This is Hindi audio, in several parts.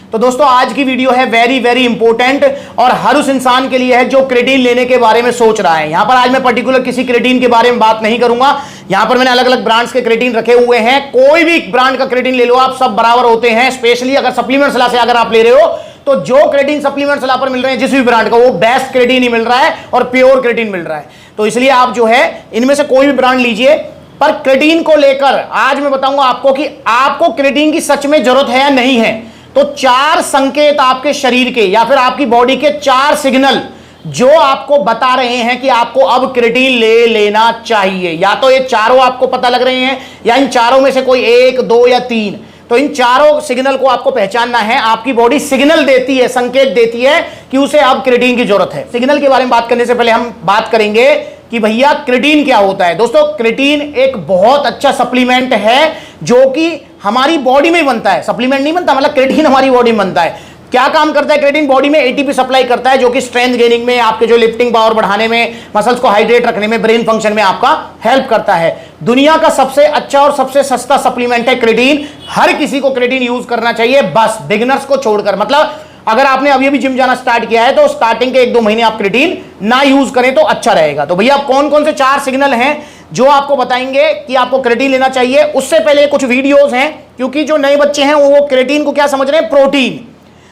तो दोस्तों आज की वीडियो है वेरी वेरी इंपॉर्टेंट और हर उस इंसान के लिए है जो क्रेटीन लेने के बारे में सोच रहा है। यहां पर आज मैं पर्टिकुलर किसी क्रेटीन के बारे में बात नहीं करूंगा। यहां पर मैंने अलग अलग ब्रांड्स के क्रेटीन रखे हुए हैं। कोई भी ब्रांड का क्रेटीन ले लो आप, सब बराबर होते हैं। स्पेशली अगर सप्लीमेंट सलाह से अगर आप ले रहे हो तो जो क्रेटीन सप्लीमेंट सलाह पर मिल रहे हैं जिस भी ब्रांड का, वो बेस्ट क्रेटीन ही मिल रहा है और प्योर क्रेटीन मिल रहा है। तो इसलिए आप जो है इनमें से कोई भी ब्रांड लीजिए। पर क्रेटीन को लेकर आज मैं बताऊंगा आपको कि आपको क्रेटीन की सच में जरूरत है या नहीं है। तो 4 संकेत आपके शरीर के या फिर आपकी बॉडी के 4 सिग्नल जो आपको बता रहे हैं कि आपको अब क्रेटीन ले लेना चाहिए। या तो ये चारों आपको पता लग रहे हैं या इन चारों में से कोई 1, 2 या 3। तो इन चारों सिग्नल को आपको पहचानना है। आपकी बॉडी सिग्नल देती है, संकेत देती है कि उसे अब क्रेटीन की जरूरत है। सिग्नल के बारे में बात करने से पहले हम बात करेंगे कि भैया क्रेटीन क्या होता है। दोस्तों क्रेटीन एक बहुत अच्छा सप्लीमेंट है जो कि हमारी बॉडी में बनता है। सप्लीमेंट नहीं बनता, मतलब क्रेटीन हमारी बॉडी में बनता है। क्या काम करता है क्रेटीन? बॉडी में एटीपी सप्लाई करता है जो कि स्ट्रेंथ गेनिंग में, आपके जो लिफ्टिंग पावर बढ़ाने में, मसल्स को हाइड्रेट रखने में, ब्रेन फंक्शन में आपका हेल्प करता है। दुनिया का सबसे अच्छा और सबसे सस्ता सप्लीमेंट है क्रेटीन। हर किसी को क्रेटीन यूज करना चाहिए, बस बिगिनर्स को छोड़कर। मतलब अगर आपने अभी अभी जिम जाना स्टार्ट किया है तो स्टार्टिंग के 1-2 महीने आप क्रेटीन ना यूज करें तो अच्छा रहेगा। तो भैया कौन कौन से 4 सिग्नल हैं जो आपको बताएंगे कि आपको क्रेटीन लेना चाहिए। उससे पहले कुछ वीडियोस हैं, क्योंकि जो नए बच्चे हैं वो क्रेटीन को क्या समझ रहे हैं? प्रोटीन।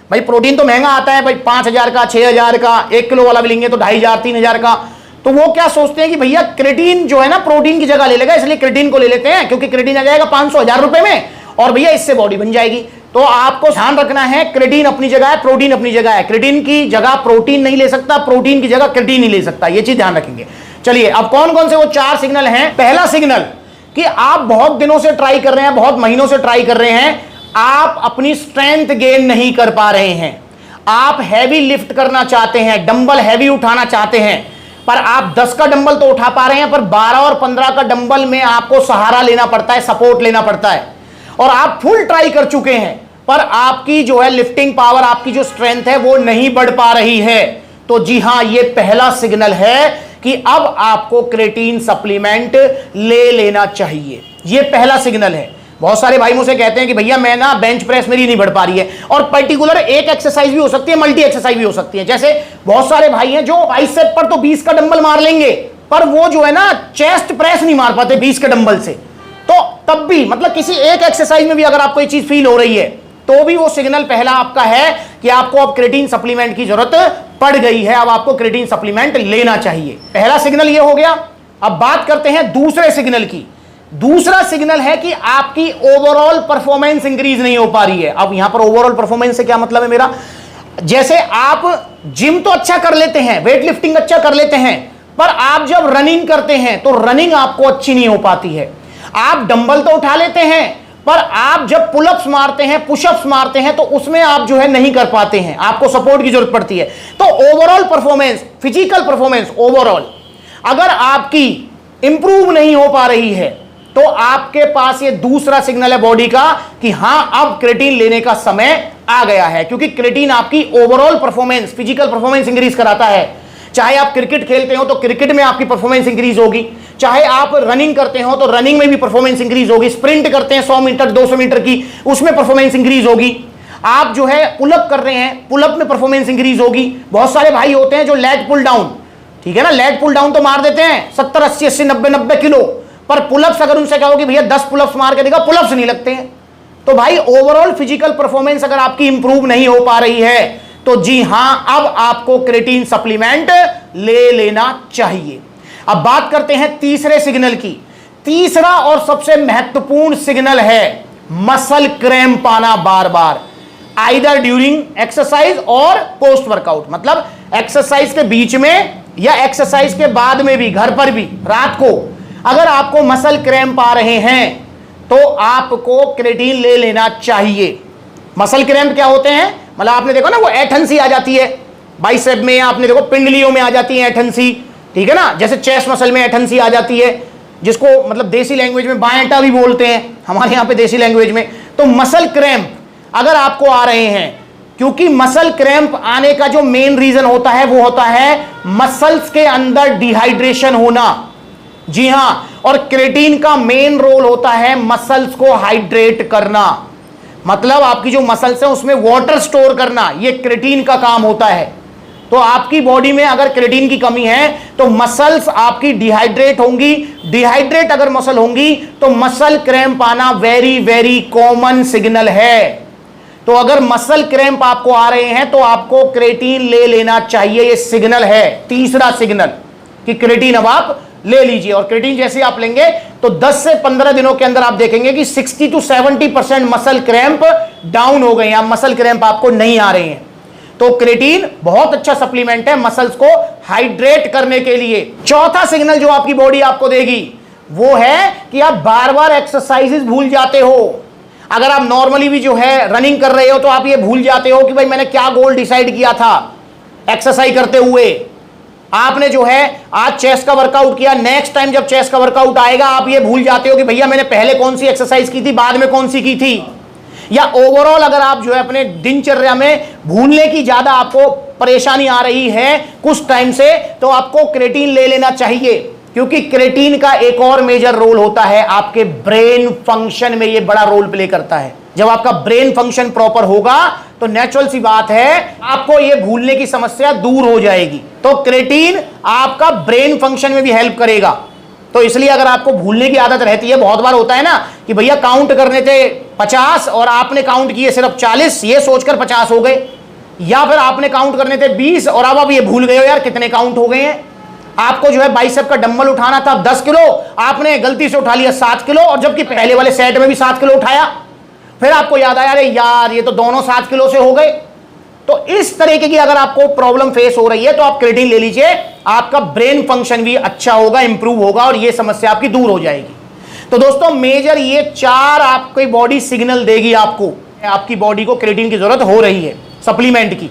भाई प्रोटीन तो महंगा आता है भाई, 5,000 का, 6,000 का, 1 किलो वाला भी लेंगे तो 2,500 3,000 का। तो वो क्या सोचते हैं कि भैया क्रेटीन जो है ना प्रोटीन की जगह ले लेगा, इसलिए क्रेटीन को ले लेते हैं क्योंकि क्रेटीन आ जाएगा 500-1000 रुपए में और भैया इससे बॉडी बन जाएगी। तो आपको ध्यान रखना है, क्रेटीन अपनी जगह है, प्रोटीन अपनी जगह है। क्रेटीन की जगह प्रोटीन नहीं ले सकता, प्रोटीन की जगह क्रेटीन नहीं ले सकता। ये चीज ध्यान रखेंगे। चलिए अब कौन कौन से वो 4 सिग्नल हैं। पहला सिग्नल कि आप बहुत दिनों से ट्राई कर रहे हैं, बहुत महीनों से ट्राई कर रहे हैं, आप अपनी स्ट्रेंथ गेन नहीं कर पा रहे हैं। आप हैवी लिफ्ट करना चाहते हैं, डंबल हैवी उठाना चाहते हैं, पर आप 10 का डंबल तो उठा पा रहे हैं, पर 12 और 15 का डंबल में आपको सहारा लेना पड़ता है, सपोर्ट लेना पड़ता है। और आप फुल ट्राई कर चुके हैं पर आपकी जो है लिफ्टिंग पावर, आपकी जो स्ट्रेंथ है वो नहीं बढ़ पा रही है। तो जी हां, ये पहला सिग्नल है कि अब आपको क्रेटीन सप्लीमेंट ले लेना चाहिए। ये पहला सिग्नल है। बहुत सारे भाई मुझसे कहते हैं कि भैया मैं ना बेंच प्रेस मेरी नहीं बढ़ पा रही है, और पर्टिकुलर एक एक्सरसाइज भी हो सकती है, मल्टी एक्सरसाइज भी हो सकती है। जैसे बहुत सारे भाई हैं जो बाइसेप पर तो 20 का डंबल मार लेंगे, पर वो जो है ना चेस्ट प्रेस नहीं मार पाते 20 के डंबल से। तो तब भी मतलब किसी एक एक्सरसाइज में भी अगर आपको ये चीज फील हो रही है तो भी वो सिग्नल पहला आपका है कि आपको अब क्रेटीन सप्लीमेंट की जरूरत पड़ गई है, अब आपको क्रेटीन सप्लीमेंट लेना चाहिए। पहला सिग्नल ये हो गया। अब बात करते हैं दूसरे सिग्नल की। दूसरा सिग्नल है कि आपकी ओवरऑल परफॉर्मेंस इंक्रीज नहीं हो पा रही है। अब यहां पर ओवरऑल परफॉर्मेंस से क्या मतलब है मेरा? जैसे आप जिम तो अच्छा कर लेते हैं, वेट लिफ्टिंग अच्छा कर लेते हैं, पर आप जब रनिंग करते हैं तो रनिंग आपको अच्छी नहीं हो पाती है। आप डंबल तो उठा लेते हैं, पर आप जब पुलअप्स मारते हैं, पुशअप्स मारते हैं तो उसमें आप जो है नहीं कर पाते हैं, आपको सपोर्ट की जरूरत पड़ती है। तो overall performance, physical performance overall अगर आपकी इंप्रूव नहीं हो पा रही है तो आपके पास ये दूसरा सिग्नल है बॉडी का कि हां अब क्रेटीन लेने का समय आ गया है। क्योंकि क्रेटीन आपकी overall performance, physical performance increase कराता है। चाहे आप क्रिकेट खेलते हो तो क्रिकेट में आपकी परफॉर्मेंस इंक्रीज होगी, चाहे आप रनिंग करते हो तो रनिंग में भी परफॉर्मेंस इंक्रीज होगी, स्प्रिंट करते हैं 100 मीटर 200 मीटर की, उसमें परफॉर्मेंस इंक्रीज होगी। आप जो है पुलअप कर रहे हैं, पुलअप में परफॉर्मेंस इंक्रीज होगी। बहुत सारे भाई होते हैं जो लेट पुल डाउन, ठीक है ना, लेट पुल डाउन तो मार देते हैं 70 80 80 90 किलो, पर पुलअप्स अगर उनसे कहोगे भैया 10 पुलअप्स मार के देखा, पुलअप्स नहीं लगते हैं। तो भाई ओवरऑल फिजिकल परफॉर्मेंस अगर आपकी इंप्रूव नहीं हो पा रही है तो जी हां, अब आपको क्रेटीन सप्लीमेंट ले लेना चाहिए। अब बात करते हैं तीसरे सिग्नल की। तीसरा और सबसे महत्वपूर्ण सिग्नल है मसल क्रैम्प आना बार बार, आइदर ड्यूरिंग एक्सरसाइज और पोस्ट वर्कआउट। मतलब एक्सरसाइज के बीच में या एक्सरसाइज के बाद में भी, घर पर भी रात को अगर आपको मसल क्रैम्प आ रहे हैं तो आपको क्रेटीन ले लेना चाहिए। मसल क्रैम्प क्या होते हैं? मतलब आपने देखो ना वो एठन-सी आ जाती है बाइसेप में, आपने देखो पिंडलियों में आ जाती है एठन-सी, ठीक है ना। जैसे चेस्ट मसल में एठन-सी आ जाती है, जिसको मतलब देसी लैंग्वेज में बाएंटा भी बोलते हैं, हमारे यहाँ पे देसी लैंग्वेज में। तो मसल क्रैम्प अगर आपको आ रहे हैं, क्योंकि मसल क्रैम्प आने का जो मेन रीजन होता है वो होता है मसल्स के अंदर डिहाइड्रेशन होना। जी हां, और क्रेटीन का मेन रोल होता है मसल्स को हाइड्रेट करना। मतलब आपकी जो मसल्स है उसमें वाटर स्टोर करना, ये क्रेटीन का काम होता है। तो आपकी बॉडी में अगर क्रेटीन की कमी है तो मसल्स आपकी डिहाइड्रेट होंगी। डिहाइड्रेट अगर मसल होंगी तो मसल क्रैम्प आना वेरी वेरी कॉमन सिग्नल है। तो अगर मसल क्रैम्प आपको आ रहे हैं तो आपको क्रेटीन ले लेना चाहिए, ये सिग्नल है, तीसरा सिग्नल कि क्रेटीन अब आप ले लीजिए। और क्रेटीन जैसे आप लेंगे तो 10 से 15 दिनों के अंदर आप देखेंगे कि 60 to 70% मसल क्रैम्प डाउन हो गए हैं, मसल क्रैम्प आपको नहीं आ रहे हैं। तो क्रेटीन बहुत अच्छा सप्लीमेंट है मसल्स को हाइड्रेट करने के लिए। चौथा सिग्नल जो आपकी बॉडी आपको देगी वो है कि आप बार बार एक्सरसाइजेस भूल जाते हो। अगर आप नॉर्मली भी जो है रनिंग कर रहे हो तो आप ये भूल जाते हो कि भाई मैंने क्या गोल डिसाइड किया था एक्सरसाइज करते हुए। आपने जो है आज चेस्ट का वर्कआउट किया, नेक्स्ट टाइम जब चेस्ट का वर्कआउट आएगा आप ये भूल जाते हो कि भैया मैंने पहले कौन सी एक्सरसाइज की थी, बाद में कौन सी की थी। या ओवरऑल अगर आप जो है अपने दिनचर्या में भूलने की ज्यादा आपको परेशानी आ रही है कुछ टाइम से, तो आपको क्रेटीन ले लेना चाहिए, क्योंकि क्रेटीन का एक और मेजर रोल होता है आपके ब्रेन फंक्शन में, ये बड़ा रोल प्ले करता है। जब आपका ब्रेन फंक्शन प्रॉपर होगा तो नेचुरल सी बात है आपको ये भूलने की समस्या दूर हो जाएगी। तो क्रेटीन आपका ब्रेन फंक्शन में भी हेल्प करेगा। तो इसलिए अगर आपको भूलने की आदत रहती है, बहुत बार होता है ना कि भैया काउंट करने थे 50 और आपने काउंट किए सिर्फ 40, ये सोचकर 50 हो गए। या फिर आपने काउंट करने थे 20 और अब आप ये भूल गए हो यार कितने काउंट हो गए हैं। आपको जो है बाइसेप का डंबल उठाना था 10 किलो, आपने गलती से उठा लिया 7 किलो, और जबकि पहले वाले सेट में भी 7 किलो उठाया। फिर आपको याद आया अरे यार ये तो दोनों 7 किलो से हो गए। तो इस तरीके की अगर आपको प्रॉब्लम फेस हो रही है तो आप क्रेटीन ले लीजिए, आपका ब्रेन फंक्शन भी अच्छा होगा, इंप्रूव होगा और ये समस्या आपकी दूर हो जाएगी। तो दोस्तों मेजर ये 4 आपकी बॉडी सिग्नल देगी आपको, आपकी बॉडी को क्रेटीन की जरूरत हो रही है सप्लीमेंट की।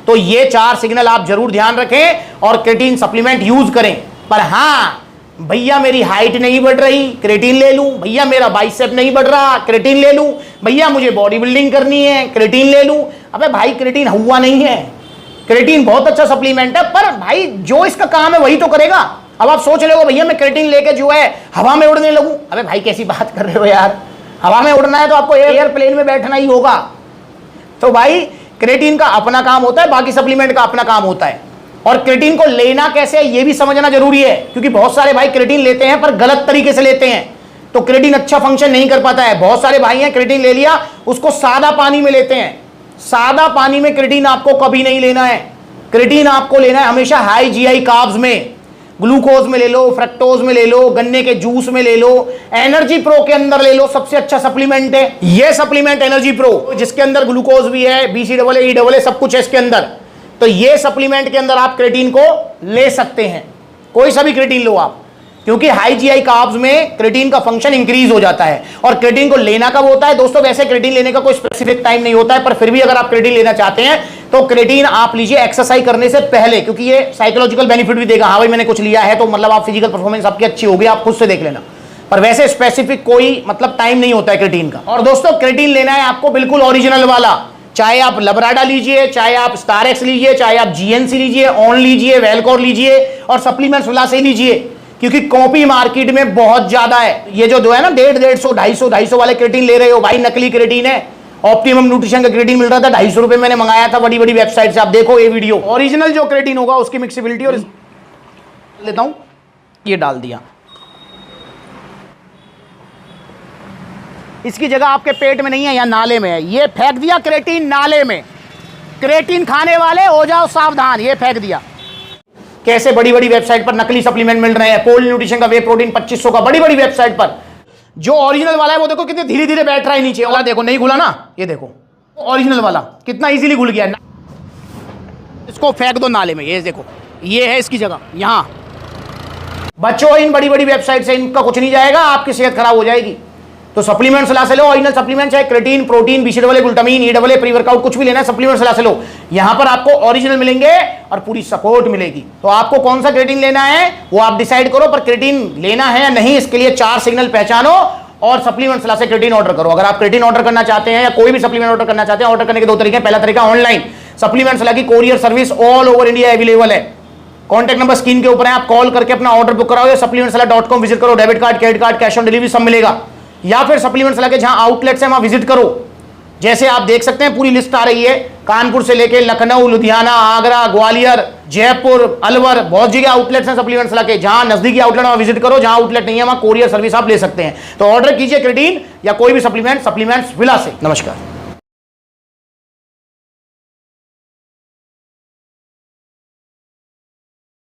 तो ये 4 सिग्नल आप जरूर ध्यान रखें और क्रेटीन सप्लीमेंट यूज करें। पर हाँ भैया मेरी हाइट नहीं बढ़ रही, क्रेटीन ले लूं, भैया मेरा बाइसेप नहीं बढ़ रहा, क्रेटीन ले लूं, भैया मुझे बॉडी बिल्डिंग करनी है, क्रेटीन ले लूं। अबे भाई क्रेटीन हुआ नहीं है, क्रेटीन बहुत अच्छा सप्लीमेंट है, पर भाई जो इसका काम है वही तो करेगा। अब आप सोच रहे हो भैया मैं क्रेटीन लेके जो है हवा में उड़ने लगूं, अबे भाई कैसी बात कर रहे हो यार, हवा में उड़ना है तो आपको एयरप्लेन में बैठना ही होगा। तो भाई क्रेटीन का अपना काम होता है, बाकी सप्लीमेंट का अपना काम होता है। और क्रेटीन को लेना कैसे है ये भी समझना जरूरी है, क्योंकि बहुत सारे भाई क्रेटीन लेते हैं पर गलत तरीके से लेते हैं, तो क्रेटीन अच्छा फंक्शन नहीं कर पाता है। बहुत सारे भाई हैं क्रेटीन ले लिया उसको सादा पानी में लेते हैं। सादा पानी में क्रेटीन आपको कभी नहीं लेना है, क्रेटीन आपको लेना है हमेशा हाई जीआई कार्ब्स में, ग्लूकोज में ले लो, फ्रक्टोज में ले लो, गन्ने के जूस में ले लो, एनर्जी प्रो के अंदर ले लो, सबसे अच्छा सप्लीमेंट है ये सप्लीमेंट एनर्जी प्रो, जिसके अंदर ग्लूकोज भी है, BCAA EAA सब कुछ है इसके अंदर। तो ये सप्लीमेंट के अंदर आप क्रेटीन को ले सकते हैं, कोई सा भी क्रेटीन लो आप, क्योंकि हाई जीआई कार्ब्स में क्रेटीन का फंक्शन इंक्रीज हो जाता है। और क्रेटीन को लेना कब होता है दोस्तों, वैसे क्रेटीन लेने का कोई स्पेसिफिक टाइम नहीं होता है, पर फिर भी अगर आप क्रेटीन लेना चाहते हैं तो क्रेटीन आप लीजिए एक्सरसाइज करने से पहले, क्योंकि ये साइकोलॉजिकल बेनिफिट भी देगा। हाँ भाई मैंने कुछ लिया है तो मतलब आप फिजिकल परफॉर्मेंस आपकी अच्छी होगी, आप खुद से देख लेना, पर वैसे स्पेसिफिक कोई मतलब टाइम नहीं होता है क्रेटीन का। और दोस्तों क्रेटीन लेना है आपको बिल्कुल ओरिजिनल वाला, चाहे आप लबराडा लीजिए, चाहे आप स्टारएक्स लीजिए, चाहे आप जीएनसी लीजिए, ऑन लीजिए, वेलकॉर लीजिए और सप्लीमेंट्स वाला से लीजिए, क्योंकि कॉपी मार्केट में बहुत ज्यादा है। ये जो है ना 150, 250 वाले क्रेटीन ले रहे हो भाई, नकली क्रेटीन है। ऑप्टिमम न्यूट्रिशन का क्रेटीन मिल रहा था 250 रुपए, मैंने मंगाया था बड़ी बड़ी वेबसाइट से, आप देखो ये वीडियो। ओरिजिनल जो क्रेटीन होगा उसकी मिक्सिबिलिटी और लेता हूं, ये डाल दिया, इसकी जगह आपके पेट में नहीं है, या नाले में है, ये फेंक दिया क्रेटीन नाले में। क्रेटीन खाने वाले हो जाओ सावधान, ये फेंक दिया। कैसे बड़ी बड़ी वेबसाइट पर नकली सप्लीमेंट मिल रहे हैं, पोल न्यूट्रिशन का वे प्रोटीन 2500 का, बड़ी बड़ी वेबसाइट पर। जो ओरिजिनल वाला है वो देखो कितने धीरे धीरे बैठ रहा है नीचे, और देखो नहीं घुला ना, ये देखो ओरिजिनल वाला कितना इजीली घुल गया। इसको फेंक दो नाले में, ये देखो ये है इसकी जगह यहां। बच्चों इन बड़ी बड़ी वेबसाइट से इनका कुछ नहीं जाएगा, आपकी सेहत खराब हो जाएगी। तो सप्लीमेंट सलाह से लो, ओरिजिनल सप्लीमेंट, चाहे creatine, protein, BCAA, glutamine, EAA, pre workout, कुछ भी लेना है सप्लीमेंट सलाह से लो। यहां पर आपको ओरिजिनल मिलेंगे और पूरी सपोर्ट मिलेगी। तो आपको कौन सा क्रेटीन लेना है वो आप डिसाइड करो, पर क्रेटीन लेना है या नहीं इसके लिए 4 सिग्नल पहचानो और सप्लीमेंट सलाह से क्रेटीन ऑर्डर करो। अगर आप क्रेटीन ऑर्डर करना चाहते हैं या कोई भी सप्लीमेंट ऑर्डर करना चाहते हैं, ऑर्डर करने के 2 तरीके हैं। पहला तरीका ऑनलाइन, सप्लीमेंट सलाह की courier service all over India available है। कॉन्टैक्ट नंबर स्क्रीन के ऊपर है, आप कॉल करके अपना ऑर्डर बुक कराओ या supplementsala.com विजिट करो, debit card, credit card, cash on delivery सब मिलेगा। या फिर सप्लीमेंट सलाह के जहां आउटलेट्स है वहां विजिट करो, जैसे आप देख सकते हैं पूरी लिस्ट आ रही है, कानपुर से लेके लखनऊ, लुधियाना, आगरा, ग्वालियर, जयपुर, अलवर, बहुत जगह आउटलेट्स हैं सप्लीमेंट्स के। जहां नजदीकी आउटलेट वहां विजिट करो, जहां आउटलेट नहीं है वहां कोरियर सर्विस आप ले सकते हैं। तो ऑर्डर कीजिए क्रेटीन या कोई भी सप्लीमेंट्स विला से। नमस्कार।